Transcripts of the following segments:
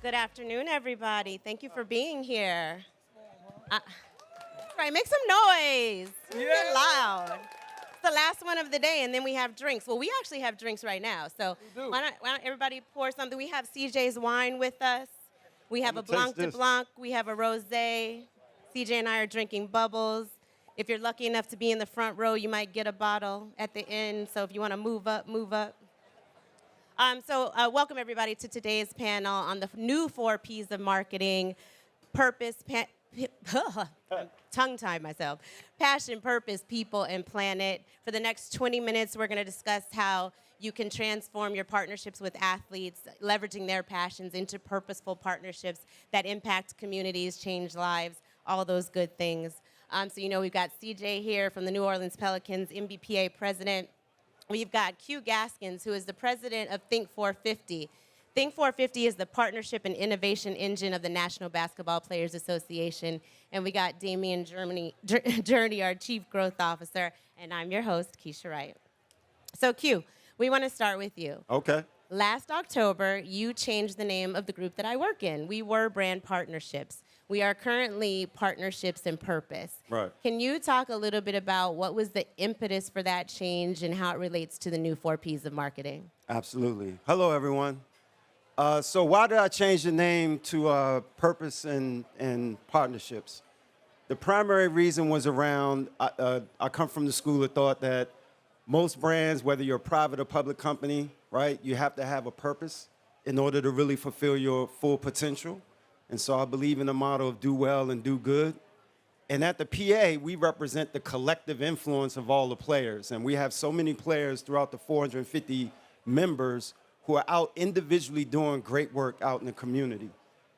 Good afternoon, everybody. Thank you for being here. Right, make some noise. Get loud. It's the last one of the day, and then we have drinks. Well, we actually have drinks right now. So why don't everybody pour something? We have CJ's wine with us. We have a Blanc de Blanc. We have a rosé. CJ and I are drinking bubbles. If you're lucky enough to be in the front row, you might get a bottle at the end. So if you want to move up, move up. Welcome everybody to today's panel on the new 4 Ps of marketing: purpose, tongue-tied myself, passion, purpose, people, and planet. For the next 20 minutes, we're going to discuss how you can transform your partnerships with athletes, leveraging their passions into purposeful partnerships that impact communities, change lives, all those good things. We've got CJ here from the New Orleans Pelicans, MBPA president. We've got Gaskins, who is the president of THINK450. THINK450 is the partnership and innovation engine of the National Basketball Players Association. And we got Damaune Journey, our chief growth officer. And I'm your host, Keisha Wright. So Q, we want to start with you. Okay. Last October, you changed the name of the group that I work in. We were Brand Partnerships. We are currently Partnerships and Purpose. Right. Can you talk a little bit about what was the impetus for that change and how it relates to the new 4 Ps of marketing? Absolutely. Hello, everyone. So why did I change the name to Purpose and Partnerships? The primary reason was around, I come from the school of thought that most brands, whether you're a private or public company, right, you have to have a purpose in order to really fulfill your full potential. And so I believe in the motto of do well and do good. And at the PA, we represent the collective influence of all the players. And we have so many players throughout the 450 members who are out individually doing great work out in the community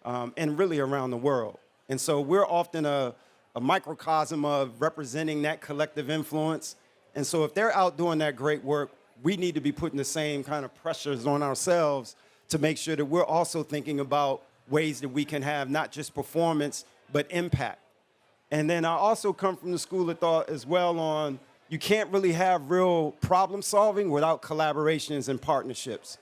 and really around the world. And so we're often a microcosm of representing that collective influence. And so if they're out doing that great work, we need to be putting the same kind of pressures on ourselves to make sure that we're also thinking about ways that we can have not just performance, but impact. And then I also come from the school of thought as well on you can't really have real problem solving without collaborations and partnerships.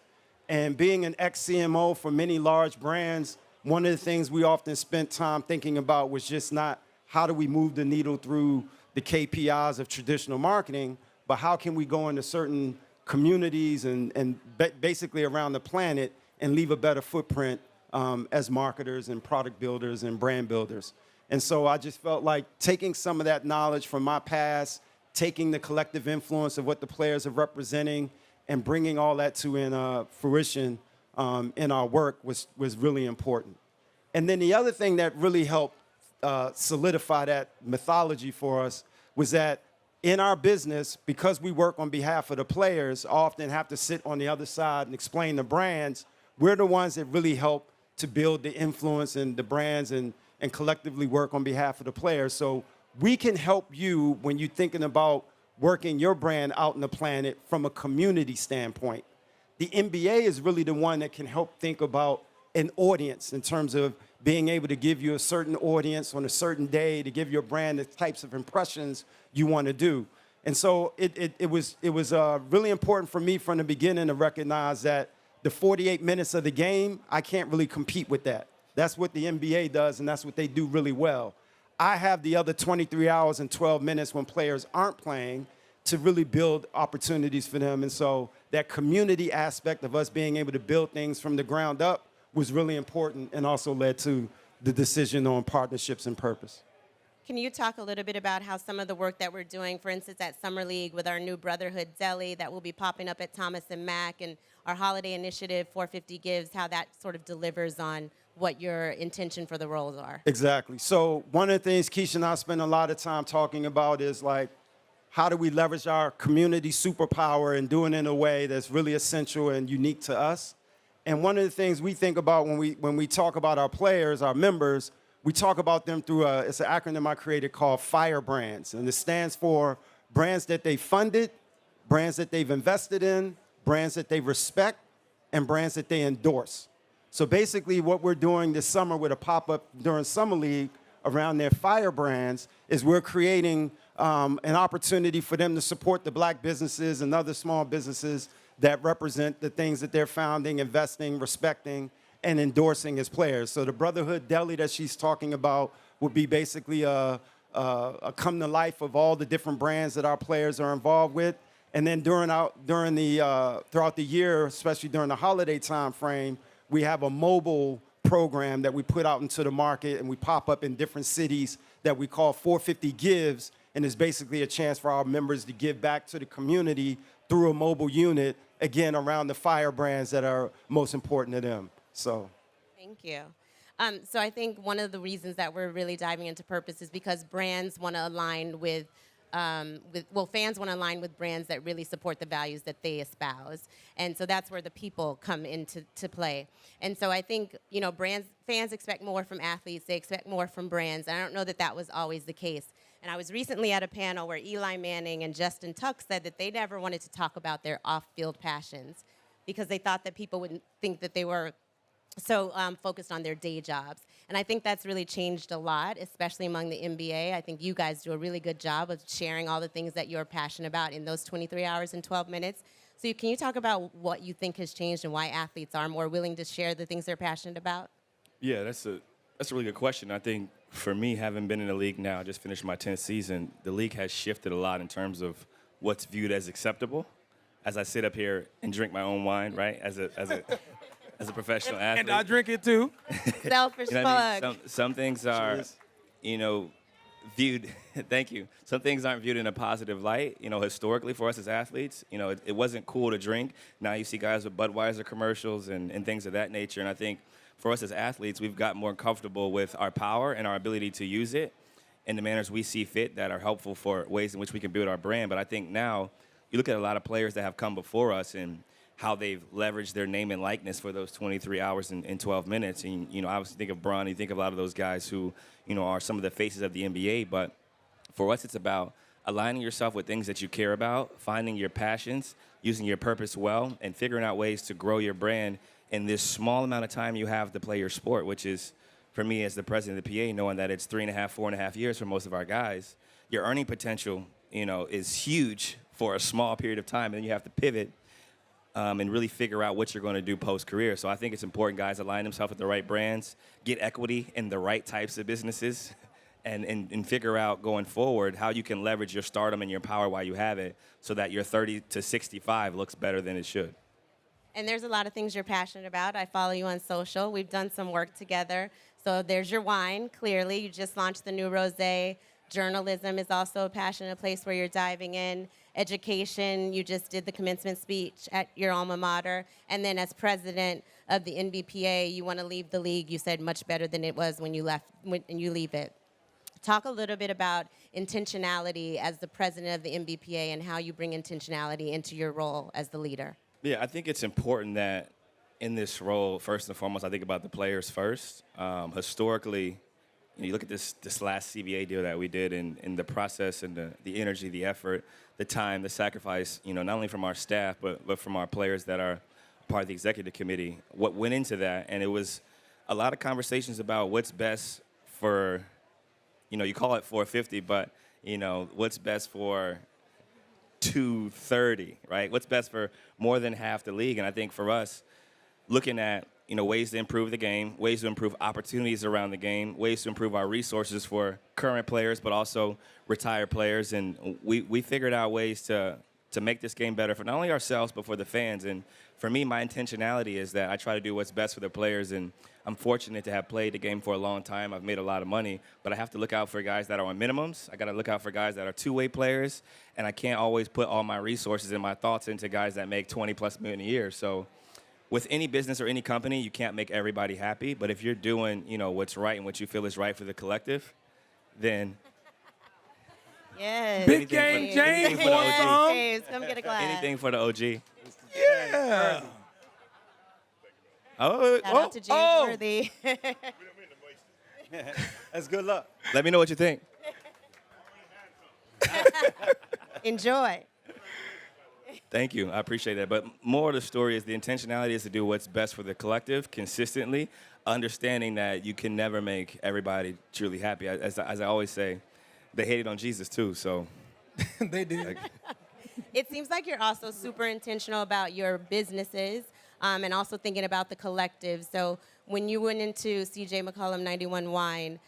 And being an ex-CMO for many large brands, one of the things we often spent time thinking about was just not how do we move the needle through the KPIs of traditional marketing, but how can we go into certain communities and basically around the planet and leave a better footprint as marketers and product builders and brand builders. And so I just felt like taking some of that knowledge from my past, taking the collective influence of what the players are representing, and bringing all that to fruition in our work was really important. And then the other thing that really helped solidify that mythology for us was that in our business, because we work on behalf of the players, often have to sit on the other side and explain the brands, we're the ones that really help to build the influence and the brands and collectively work on behalf of the players. So we can help you when you're thinking about working your brand out in the planet from a community standpoint. The NBA is really the one that can help think about an audience in terms of being able to give you a certain audience on a certain day to give your brand the types of impressions you want to do. And so it was really important for me from the beginning to recognize that the 48 minutes of the game, I can't really compete with that. That's what the NBA does, and that's what they do really well. I have the other 23 hours and 12 minutes when players aren't playing to really build opportunities for them. And so that community aspect of us being able to build things from the ground up was really important and also led to the decision on partnerships and purpose. Can you talk a little bit about how some of the work that we're doing, for instance, at Summer League with our new Brotherhood Deli that will be popping up at Thomas and Mack, and our holiday initiative, 450 Gives, how that sort of delivers on what your intention for the roles are? Exactly. So one of the things Keisha and I spend a lot of time talking about is like, how do we leverage our community superpower and do it in a way that's really essential and unique to us? And one of the things we think about when we talk about our players, our members, we talk about them through it's an acronym I created called FIRE brands. And it stands for brands that they funded, brands that they've invested in, brands that they respect, and brands that they endorse. So basically what we're doing this summer with a pop-up during Summer League around their FIRE brands is we're creating an opportunity for them to support the black businesses and other small businesses that represent the things that they're founding, investing, respecting, and endorsing his players. So the Brotherhood Deli that she's talking about would be basically a come to life of all the different brands that our players are involved with. And then throughout the year, especially during the holiday time frame, we have a mobile program that we put out into the market, and we pop up in different cities that we call 450 Gives, and it's basically a chance for our members to give back to the community through a mobile unit, again, around the fire brands that are most important to them. So. Thank you. So I think one of the reasons that we're really diving into purpose is because brands want to align with fans want to align with brands that really support the values that they espouse. And so that's where the people come into play. And so I think, fans expect more from athletes. They expect more from brands. And I don't know that that was always the case. And I was recently at a panel where Eli Manning and Justin Tuck said that they never wanted to talk about their off-field passions because they thought that people would think that they were so focused on their day jobs. And I think that's really changed a lot, especially among the NBA. I think you guys do a really good job of sharing all the things that you're passionate about in those 23 hours and 12 minutes. So can you talk about what you think has changed and why athletes are more willing to share the things they're passionate about? Yeah, that's a really good question. I think for me, having been in the league now, I just finished my 10th season, the league has shifted a lot in terms of what's viewed as acceptable. As I sit up here and drink my own wine, right, as a professional athlete. And I drink it too. Selfish plug. I mean? Some things are, viewed. Thank you. Some things aren't viewed in a positive light. Historically for us as athletes, it wasn't cool to drink. Now you see guys with Budweiser commercials and things of that nature. And I think for us as athletes, we've gotten more comfortable with our power and our ability to use it in the manners we see fit that are helpful for ways in which we can build our brand. But I think now you look at a lot of players that have come before us and how they've leveraged their name and likeness for those 23 hours and 12 minutes. And, obviously think of Bron, you think of a lot of those guys who, are some of the faces of the NBA. But for us, it's about aligning yourself with things that you care about, finding your passions, using your purpose well, and figuring out ways to grow your brand in this small amount of time you have to play your sport, which is, for me as the president of the PA, knowing that it's 4.5 years for most of our guys, your earning potential, is huge for a small period of time. And then you have to pivot and really figure out what you're going to do post-career. So I think it's important guys align themselves with the right brands, get equity in the right types of businesses, and figure out going forward how you can leverage your stardom and your power while you have it so that your 30 to 65 looks better than it should. And there's a lot of things you're passionate about. I follow you on social. We've done some work together. So there's your wine, clearly. You just launched the new rosé. Journalism is also a passionate place where you're diving in. Education, you just did the commencement speech at your alma mater. And then as president of the NBPA, you want to leave the league, you said, much better than it was when you leave it. Talk a little bit about intentionality as the president of the NBPA and how you bring intentionality into your role as the leader. Yeah, I think it's important that in this role, first and foremost, I think about the players first. Historically, you look at this last CBA deal that we did and the process and the energy, the effort, the time, the sacrifice, not only from our staff, but from our players that are part of the executive committee, what went into that. And it was a lot of conversations about what's best for, you call it 450, but, what's best for 230, right? What's best for more than half the league. And I think for us, looking at ways to improve the game, ways to improve opportunities around the game, ways to improve our resources for current players, but also retired players. And we figured out ways to make this game better for not only ourselves, but for the fans. And for me, my intentionality is that I try to do what's best for the players. And I'm fortunate to have played the game for a long time. I've made a lot of money, but I have to look out for guys that are on minimums. I got to look out for guys that are two-way players. And I can't always put all my resources and my thoughts into guys that make 20+ million a year. So with any business or any company, you can't make everybody happy. But if you're doing, what's right and what you feel is right for the collective, then Yes. Big game, James. Yes, James, come get a glass. anything for the OG. Yeah. Oh, Shout out to James Worthy. That's good luck. let me know what you think. Enjoy. Thank you. I appreciate that. But more of the story is the intentionality is to do what's best for the collective consistently, understanding that you can never make everybody truly happy. As I always say, they hated on Jesus too, so. They did. It seems like you're also super intentional about your businesses. and also thinking about the collective. So when you went into CJ McCollum 91 Wine,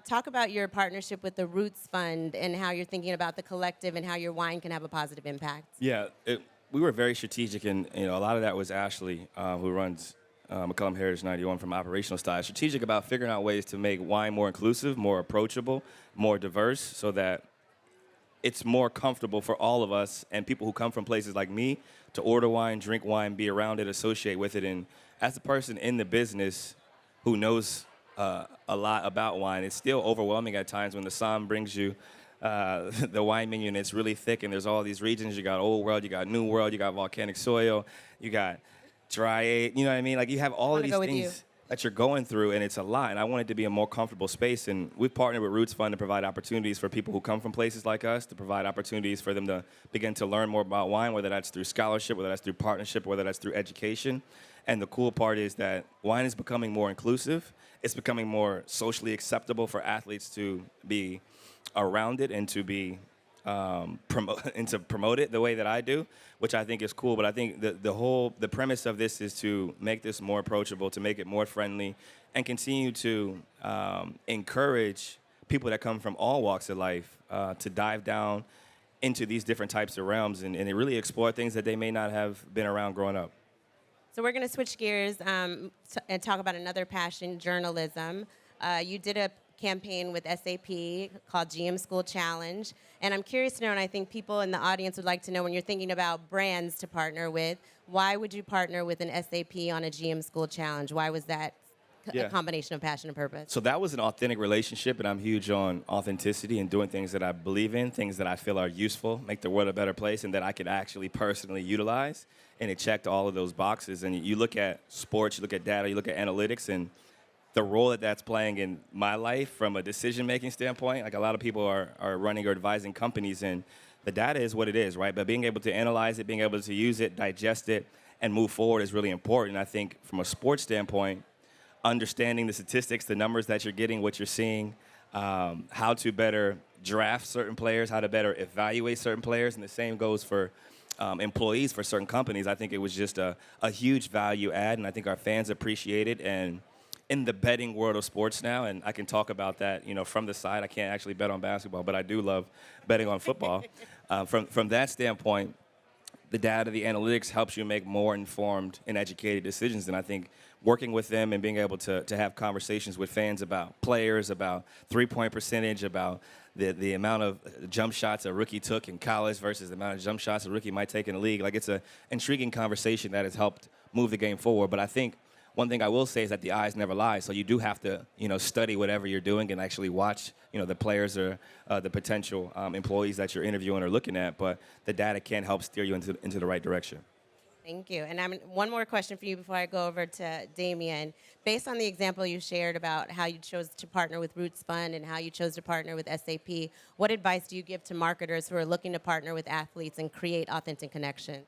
talk about your partnership with the Roots Fund and how you're thinking about the collective and how your wine can have a positive impact. Yeah, we were very strategic, and a lot of that was Ashley, who runs McCollum Heritage 91 from operational side. Strategic about figuring out ways to make wine more inclusive, more approachable, more diverse, so that it's more comfortable for all of us and people who come from places like me to order wine, drink wine, be around it, associate with it. And as a person in the business who knows a lot about wine, it's still overwhelming at times when the Somm brings you the wine menu and it's really thick and there's all these regions. You got Old World, you got New World, you got volcanic soil, you got dry age, you know what I mean? Like you have all of these things that you're going through, and it's a lot. And I want it to be a more comfortable space. And we've partnered with Roots Fund to provide opportunities for people who come from places like us, to provide opportunities for them to begin to learn more about wine, whether that's through scholarship, whether that's through partnership, whether that's through education. And the cool part is that wine is becoming more inclusive. It's becoming more socially acceptable for athletes to be around it and to be promote it the way that I do, which I think is cool. But I think the premise of this is to make this more approachable, to make it more friendly, and continue to encourage people that come from all walks of life to dive down into these different types of realms and really explore things that they may not have been around growing up. So we're going to switch gears and talk about another passion, journalism. You did a campaign with SAP called GM School Challenge. And I'm curious to know, and I think people in the audience would like to know, when you're thinking about brands to partner with, why would you partner with an SAP on a GM School Challenge? Why was that a combination of passion and purpose? So that was an authentic relationship, and I'm huge on authenticity and doing things that I believe in, things that I feel are useful, make the world a better place, and that I could actually personally utilize. And it checked all of those boxes. And you look at sports, you look at data, you look at analytics, and the role that that's playing in my life from a decision-making standpoint. Like a lot of people are running or advising companies, and the data is what it is, right? But being able to analyze it, being able to use it, digest it, and move forward is really important. I think from a sports standpoint, understanding the statistics, the numbers that you're getting, what you're seeing, how to better draft certain players, how to better evaluate certain players, and the same goes for employees for certain companies. I think it was just a huge value add, and I think our fans appreciate it. And in the betting world of sports now, and I can talk about that, from the side. I can't actually bet on basketball, but I do love betting on football. From that standpoint, the data, the analytics helps you make more informed and educated decisions. And I think working with them and being able to have conversations with fans about players, about three-point percentage, about the amount of jump shots a rookie took in college versus the amount of jump shots a rookie might take in the league. Like, it's an intriguing conversation that has helped move the game forward. But I think one thing I will say is that the eyes never lie. So you do have to, study whatever you're doing and actually watch, the players or the potential employees that you're interviewing or looking at. But the data can help steer you into the right direction. Thank you. And one more question for you before I go over to Damian. Based on the example you shared about how you chose to partner with Roots Fund and how you chose to partner with SAP, what advice do you give to marketers who are looking to partner with athletes and create authentic connection?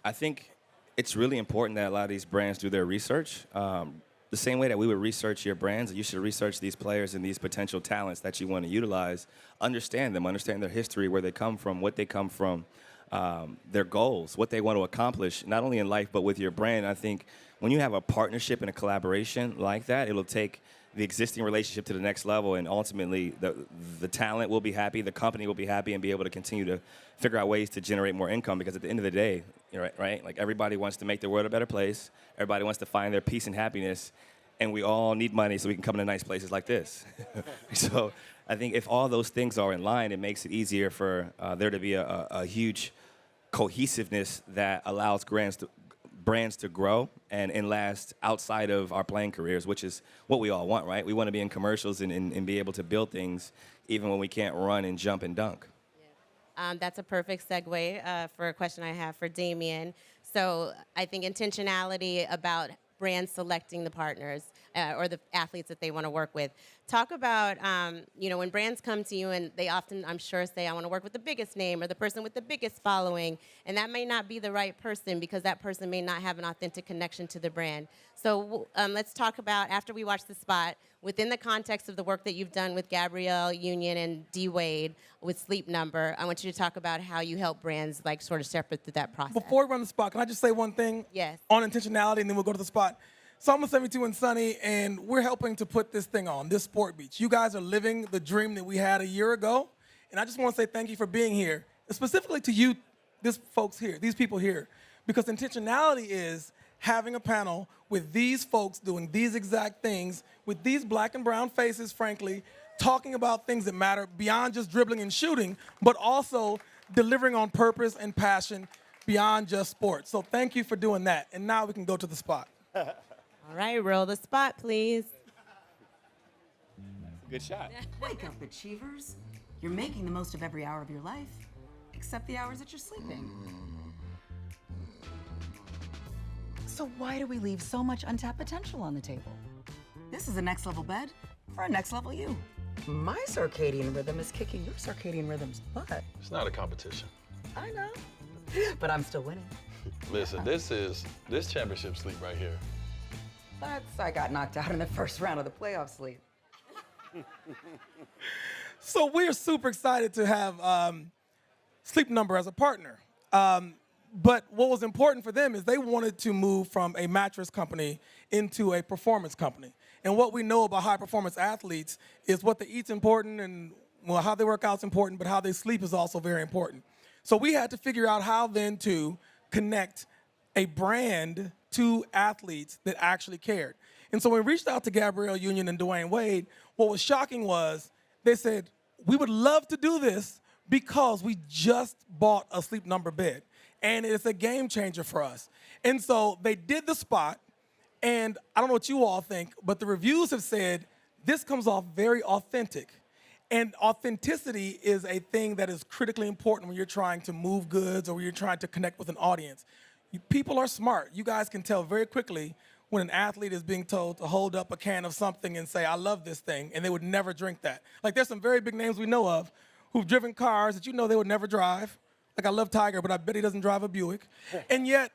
I think it's really important that a lot of these brands do their research. The same way that we would research your brands, you should research these players and these potential talents that you want to utilize. Understand them, understand their history, where they come from, what they come from, their goals, what they want to accomplish, not only in life but with your brand. I think when you have a partnership and a collaboration like that, it'll take the existing relationship to the next level, and ultimately the talent will be happy, the company will be happy, and be able to continue to figure out ways to generate more income. Because at the end of the day, right? Like, everybody wants to make the world a better place. Everybody wants to find their peace and happiness, and we all need money so we can come to nice places like this. So I think if all those things are in line, it makes it easier for there to be a huge cohesiveness that allows brands to grow and last outside of our playing careers, which is what we all want, right? We want to be in commercials and be able to build things even when we can't run and jump and dunk. That's a perfect segue for a question I have for Damian. So I think intentionality about brands selecting the partners. or the athletes that they want to work with. Talk about, when brands come to you and they often, I'm sure, say, I want to work with the biggest name or the person with the biggest following, and that may not be the right person because that person may not have an authentic connection to the brand. So let's talk about, after we watch the spot, within the context of the work that you've done with Gabrielle Union and D. Wade with Sleep Number, I want you to talk about how you help brands like sort of shepherd through that process. Before we run the spot, can I just say one thing? Yes. On intentionality, and then we'll go to the spot. So I'm with 72 and Sunny, and we're helping to put this thing on, this sport beach. You guys are living the dream that we had a year ago, and I just want to say thank you for being here, specifically to you, these folks here, these people here, because intentionality is having a panel with these folks doing these exact things, with these black and brown faces, frankly, talking about things that matter beyond just dribbling and shooting, but also delivering on purpose and passion beyond just sports. So thank you for doing that. And now we can go to the spot. All right, roll the spot, please. Good shot. Wake up, achievers. You're making the most of every hour of your life, except the hours that you're sleeping. So why do we leave so much untapped potential on the table? This is a next level bed for a next level you. My circadian rhythm is kicking your circadian rhythm's butt. It's not a competition. I know, but I'm still winning. Listen, this championship sleep right here. I got knocked out in the first round of the playoff sleep. So we're super excited to have Sleep Number as a partner. But what was important for them is they wanted to move from a mattress company into a performance company. And what we know about high-performance athletes is what they eat's important, and how they work out's important, but how they sleep is also very important. So we had to figure out how then to connect a brand to athletes that actually cared. And so when we reached out to Gabrielle Union and Dwayne Wade, what was shocking was they said, we would love to do this because we just bought a Sleep Number bed. And it's a game changer for us. And so they did the spot, and I don't know what you all think, but the reviews have said this comes off very authentic. And authenticity is a thing that is critically important when you're trying to move goods or when you're trying to connect with an audience. People are smart. You guys can tell very quickly when an athlete is being told to hold up a can of something and say, I love this thing, and they would never drink that. Like, there's some very big names we know of who've driven cars that you know they would never drive. Like, I love Tiger, but I bet he doesn't drive a Buick. And yet,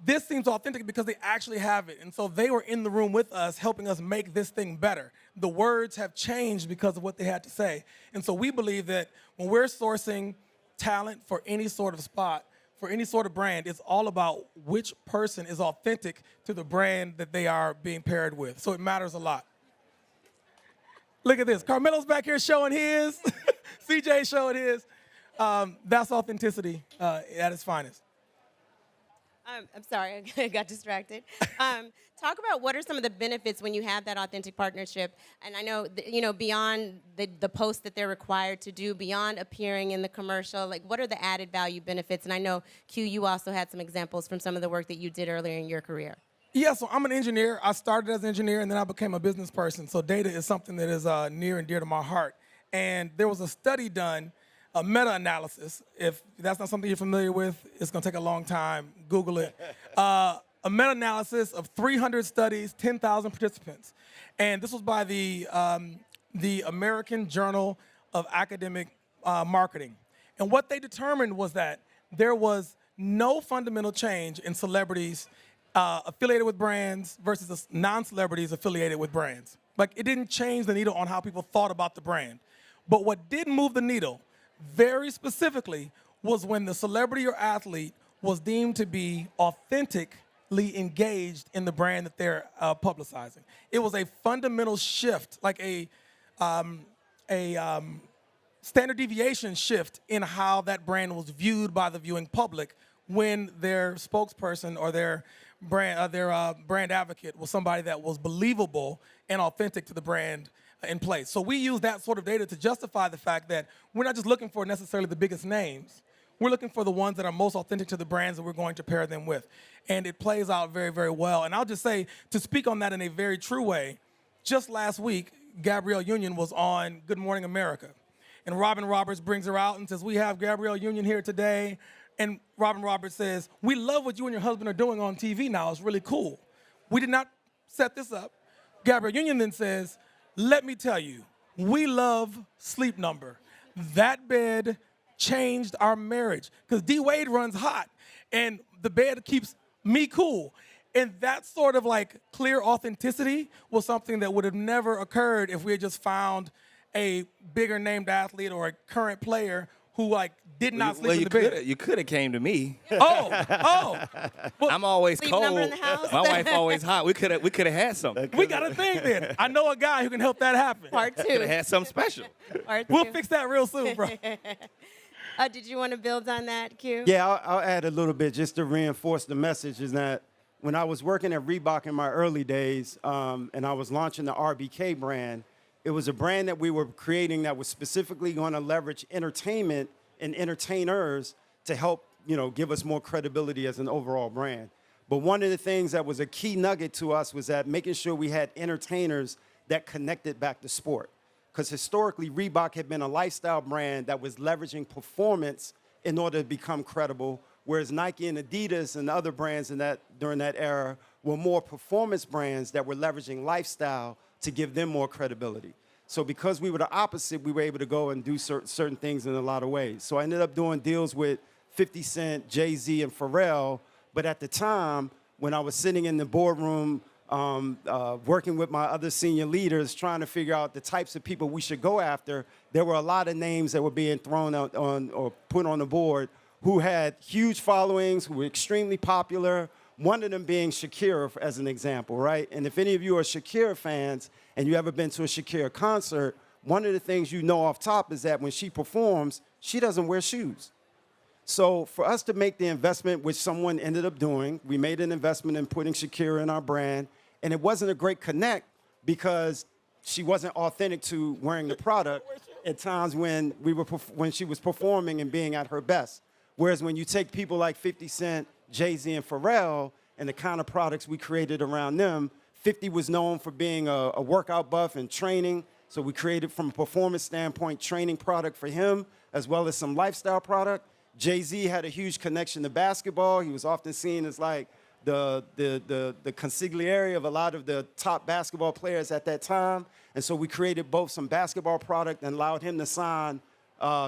this seems authentic because they actually have it. And so they were in the room with us, helping us make this thing better. The words have changed because of what they had to say. And so we believe that when we're sourcing talent for any sort of spot, for any sort of brand, it's all about which person is authentic to the brand that they are being paired with. So it matters a lot. Look at this. Carmelo's back here showing his. CJ showing his. That's authenticity at its finest. I'm sorry, I got distracted. Talk about what are some of the benefits when you have that authentic partnership. And I know, beyond the post that they're required to do, beyond appearing in the commercial, like what are the added value benefits? And I know, Q, you also had some examples from some of the work that you did earlier in your career. Yeah, so I'm an engineer. I started as an engineer, and then I became a business person. So data is something that is near and dear to my heart. And there was a study done, a meta-analysis. If that's not something you're familiar with, it's going to take a long time. Google it. A meta-analysis of 300 studies, 10,000 participants. And this was by the American Journal of Academic Marketing. And what they determined was that there was no fundamental change in celebrities affiliated with brands versus non-celebrities affiliated with brands. Like, it didn't change the needle on how people thought about the brand. But what did move the needle, very specifically, was when the celebrity or athlete was deemed to be authentically engaged in the brand that they're publicizing. It was a fundamental shift, like a standard deviation shift in how that brand was viewed by the viewing public when their spokesperson or their brand advocate was somebody that was believable and authentic to the brand in place. So we use that sort of data to justify the fact that we're not just looking for necessarily the biggest names. We're looking for the ones that are most authentic to the brands that we're going to pair them with. And it plays out very, very well. And I'll just say, to speak on that in a very true way, just last week, Gabrielle Union was on Good Morning America. And Robin Roberts brings her out and says, we have Gabrielle Union here today. And Robin Roberts says, we love what you and your husband are doing on TV now. It's really cool. We did not set this up. Gabrielle Union then says, let me tell you, we love Sleep Number. That bed changed our marriage because D Wade runs hot and the bed keeps me cool. And that sort of like clear authenticity was something that would have never occurred if we had just found a bigger named athlete or a current player who like did not sleep in the bed. You could have came to me. Oh. Well, I'm always Sleep cold. number in the house? My wife always hot. We could have had something. we got a thing then. I know a guy who can help that happen. Part Could have two. had something special. Part We'll two. fix that real soon, bro. Did you want to build on that, Q? Yeah, I'll add a little bit just to reinforce the message is that when I was working at Reebok in my early days and I was launching the RBK brand, it was a brand that we were creating that was specifically going to leverage entertainment and entertainers to help, give us more credibility as an overall brand. But one of the things that was a key nugget to us was that making sure we had entertainers that connected back to sport. Because historically, Reebok had been a lifestyle brand that was leveraging performance in order to become credible, whereas Nike and Adidas and other brands during that era were more performance brands that were leveraging lifestyle to give them more credibility. So because we were the opposite, we were able to go and do certain things in a lot of ways. So I ended up doing deals with 50 Cent, Jay-Z, and Pharrell. But at the time, when I was sitting in the boardroom working with my other senior leaders, trying to figure out the types of people we should go after, there were a lot of names that were being thrown out on or put on the board who had huge followings, who were extremely popular, one of them being Shakira, as an example, right? And if any of you are Shakira fans and you ever been to a Shakira concert, one of the things you know off top is that when she performs, she doesn't wear shoes. So for us to make the investment, which someone ended up doing, we made an investment in putting Shakira in our brand, and it wasn't a great connect because she wasn't authentic to wearing the product at times when she was performing and being at her best. Whereas when you take people like 50 Cent, Jay-Z, and Pharrell, and the kind of products we created around them, 50 was known for being a workout buff and training, so we created from a performance standpoint training product for him, as well as some lifestyle product. Jay-Z had a huge connection to basketball. He was often seen as like the consigliere of a lot of the top basketball players at that time. And so we created both some basketball product and allowed him to sign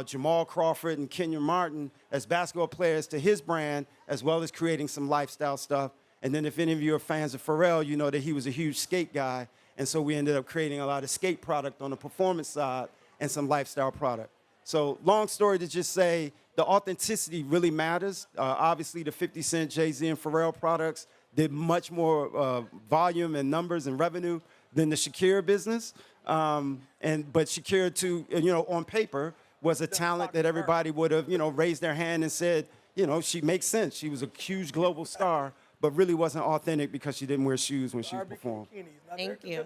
Jamal Crawford and Kenyon Martin as basketball players to his brand, as well as creating some lifestyle stuff. And then if any of you are fans of Pharrell, you know that he was a huge skate guy. And so we ended up creating a lot of skate product on the performance side and some lifestyle product. So long story to just say, the authenticity really matters. Obviously, the 50 Cent, Jay-Z, and Pharrell products did much more volume and numbers and revenue than the Shakira business. But Shakira, too, on paper, was a talent that everybody would have, raised their hand and said, she makes sense. She was a huge global star, but really wasn't authentic because she didn't wear shoes when she performed. Thank you.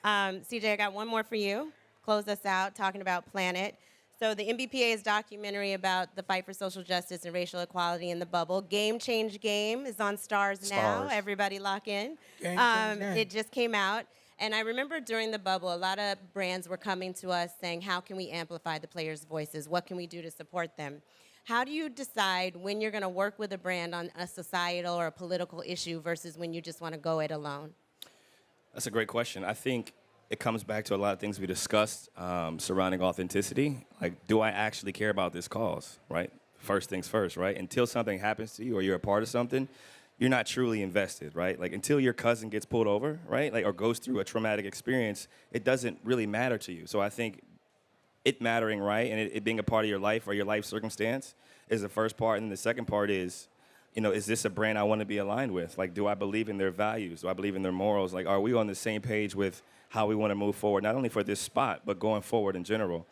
CJ, I got one more for you. Close us out talking about Planet. So the NBPA's documentary about the fight for social justice and racial equality in the bubble, Game Change Game, is on Stars now. Everybody lock in. It just came out. And I remember during the bubble, a lot of brands were coming to us saying, how can we amplify the players' voices? What can we do to support them? How do you decide when you're going to work with a brand on a societal or a political issue versus when you just want to go it alone? That's a great question. I think it comes back to a lot of things we discussed surrounding authenticity. Like, do I actually care about this cause, right? First things first, right? Until something happens to you or you're a part of something, you're not truly invested, right? Like, until your cousin gets pulled over, right? Like, or goes through a traumatic experience, it doesn't really matter to you. So I think it mattering, right, and it being a part of your life or your life circumstance is the first part. And the second part is, is this a brand I want to be aligned with? Like, do I believe in their values? Do I believe in their morals? Like, are we on the same page with how we want to move forward, not only for this spot, but going forward in general?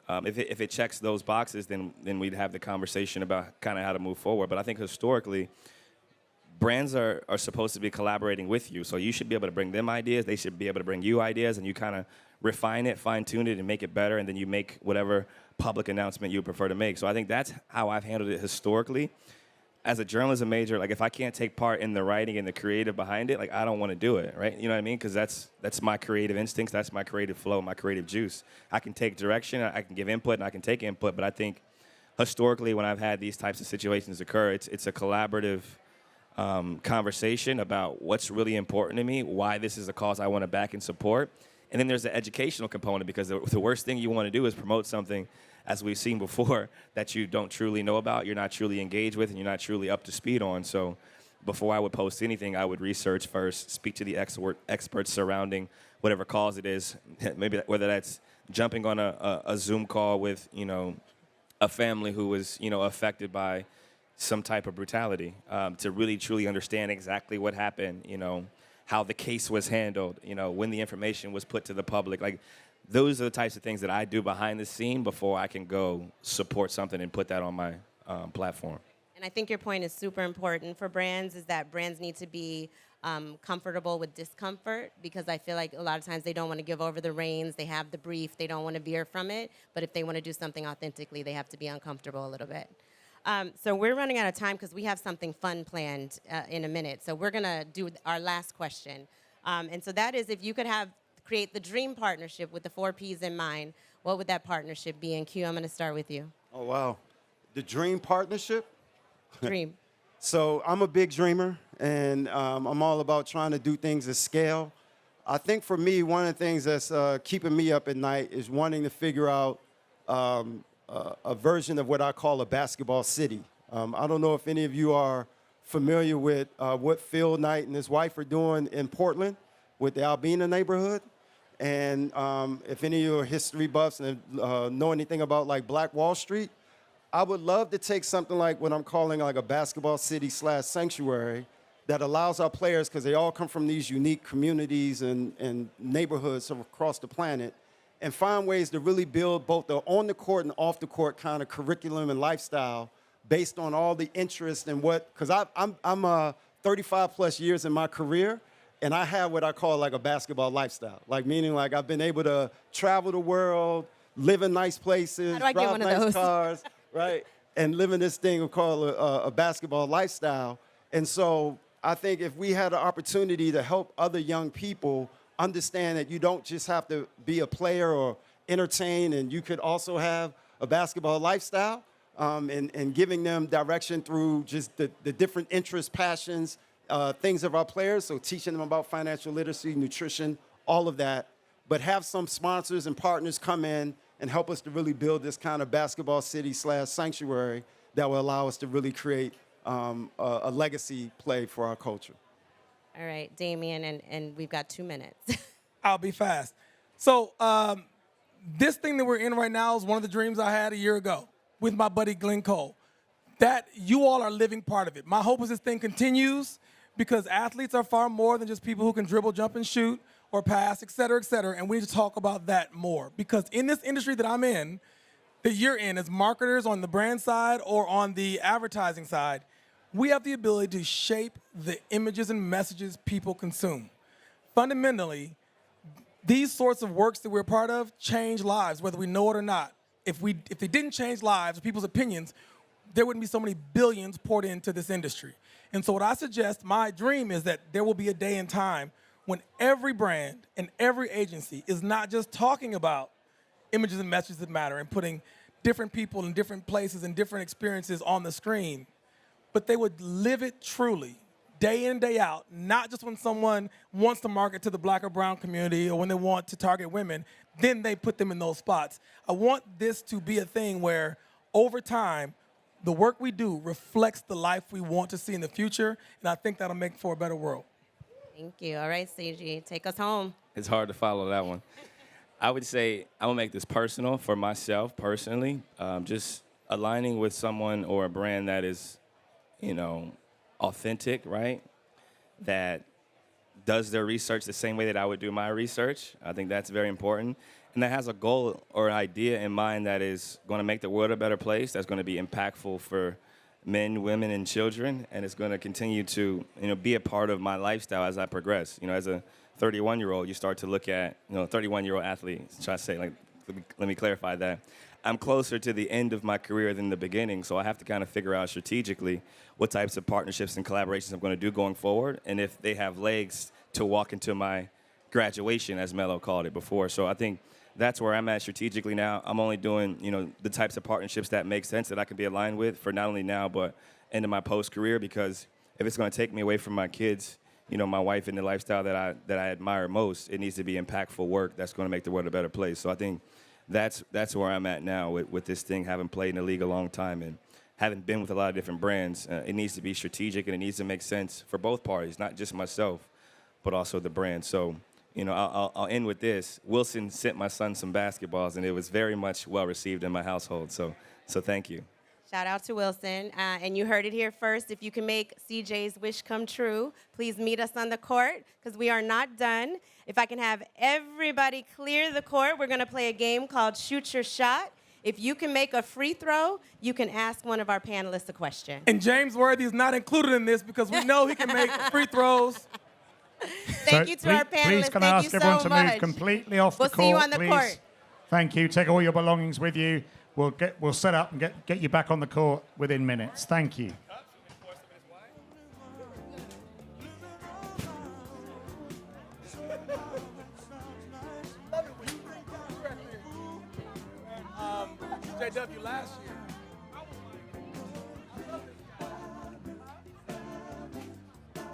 If it checks those boxes, then we'd have the conversation about kind of how to move forward. But I think historically, brands are supposed to be collaborating with you. So you should be able to bring them ideas. They should be able to bring you ideas, and you kind of refine it, fine-tune it, and make it better, and then you make whatever public announcement you prefer to make. So I think that's how I've handled it historically. As a journalism major, like, if I can't take part in the writing and the creative behind it, like, I don't want to do it, right? You know what I mean? Because that's my creative instincts, that's my creative flow, my creative juice. I can take direction, I can give input, and I can take input, but I think historically when I've had these types of situations occur, it's a collaborative conversation about what's really important to me, why this is a cause I want to back and support. And then there's the educational component, because the worst thing you want to do is promote something, as we've seen before, that you don't truly know about, you're not truly engaged with, and you're not truly up to speed on. So before I would post anything, I would research first, speak to the experts surrounding whatever cause it is, maybe whether that's jumping on a Zoom call with, a family who was, affected by some type of brutality, to really truly understand exactly what happened, how the case was handled, when the information was put to the public. Like, those are the types of things that I do behind the scene before I can go support something and put that on my platform. And I think your point is super important for brands, is that brands need to be comfortable with discomfort, because I feel like a lot of times they don't want to give over the reins. They have the brief. They don't want to veer from it. But if they want to do something authentically, they have to be uncomfortable a little bit. So we're running out of time because we have something fun planned in a minute. So we're going to do our last question. And so that is, if you could create the dream partnership with the 4 Ps in mind, what would that partnership be? And Q, I'm going to start with you. Oh, wow. The dream partnership? Dream. So I'm a big dreamer, and I'm all about trying to do things at scale. I think for me, one of the things that's keeping me up at night is wanting to figure out a version of what I call a basketball city. I don't know if any of you are familiar with what Phil Knight and his wife are doing in Portland with the Albina neighborhood. And if any of you are history buffs and know anything about like Black Wall Street, I would love to take something like what I'm calling like a basketball city / sanctuary that allows our players, because they all come from these unique communities and neighborhoods across the planet, and find ways to really build both the on the court and off the court kind of curriculum and lifestyle based on all the interest and because I'm 35 plus years in my career, and I have what I call like a basketball lifestyle, like meaning like I've been able to travel the world, live in nice places, How do I get drive one of nice those? cars, right, and live in this thing we call a basketball lifestyle. And so I think if we had an opportunity to help other young people understand that you don't just have to be a player or entertain, and you could also have a basketball lifestyle, and giving them direction through just the different interests, passions, things of our players, so teaching them about financial literacy, nutrition, all of that, but have some sponsors and partners come in and help us to really build this kind of basketball city / sanctuary that will allow us to really create a legacy play for our culture. All right, Damien, and we've got 2 minutes. I'll be fast. So this thing that we're in right now is one of the dreams I had a year ago with my buddy Glenn Cole. That you all are living part of it. My hope is this thing continues, because athletes are far more than just people who can dribble, jump, and shoot or pass, et cetera, and we need to talk about that more. Because in this industry that I'm in, that you're in, as marketers on the brand side or on the advertising side, we have the ability to shape the images and messages people consume. Fundamentally, these sorts of works that we're part of change lives, whether we know it or not. If they didn't change lives or people's opinions, there wouldn't be so many billions poured into this industry. And so what I suggest, my dream is that there will be a day and time when every brand and every agency is not just talking about images and messages that matter and putting different people in different places and different experiences on the screen, but they would live it truly, day in, day out, not just when someone wants to market to the Black or brown community or when they want to target women, then they put them in those spots. I want this to be a thing where, over time, the work we do reflects the life we want to see in the future, and I think that'll make for a better world. Thank you. All right, CG, take us home. It's hard to follow that one. I would say I'm gonna make this personal for myself personally. Just aligning with someone or a brand that is, authentic, right? That does their research the same way that I would do my research. I think that's very important. And that has a goal or an idea in mind that is going to make the world a better place, that's going to be impactful for men, women, and children, and it's going to continue to, be a part of my lifestyle as I progress. As a 31-year-old, you start to look at, 31-year-old athlete. Try to say, let me clarify that. I'm closer to the end of my career than the beginning, so I have to kind of figure out strategically what types of partnerships and collaborations I'm going to do going forward, and if they have legs to walk into my graduation, as Melo called it before. So I think that's where I'm at strategically now. I'm only doing, the types of partnerships that make sense that I can be aligned with for not only now but into my post-career, because if it's going to take me away from my kids, you know, my wife and the lifestyle that I admire most, it needs to be impactful work that's going to make the world a better place. So I think that's where I'm at now with this thing, having played in the league a long time and having been with a lot of different brands. It needs to be strategic and it needs to make sense for both parties, not just myself, but also the brand. So, you know, I'll end with this. Wilson sent my son some basketballs, and it was very much well received in my household. So thank you. Shout out to Wilson. And you heard it here first. If you can make CJ's wish come true, please meet us on the court because we are not done. If I can have everybody clear the court, we're going to play a game called Shoot Your Shot. If you can make a free throw, you can ask one of our panelists a question. And James Worthy is not included in this because we know he can make free throws. Thank you to our panelists. Please can I Thank ask you everyone so to move much. completely off the We'll court, see you on the please. court. Thank you. Take all your belongings with you. We'll set up and get you back on the court within minutes. Thank you. JW last year.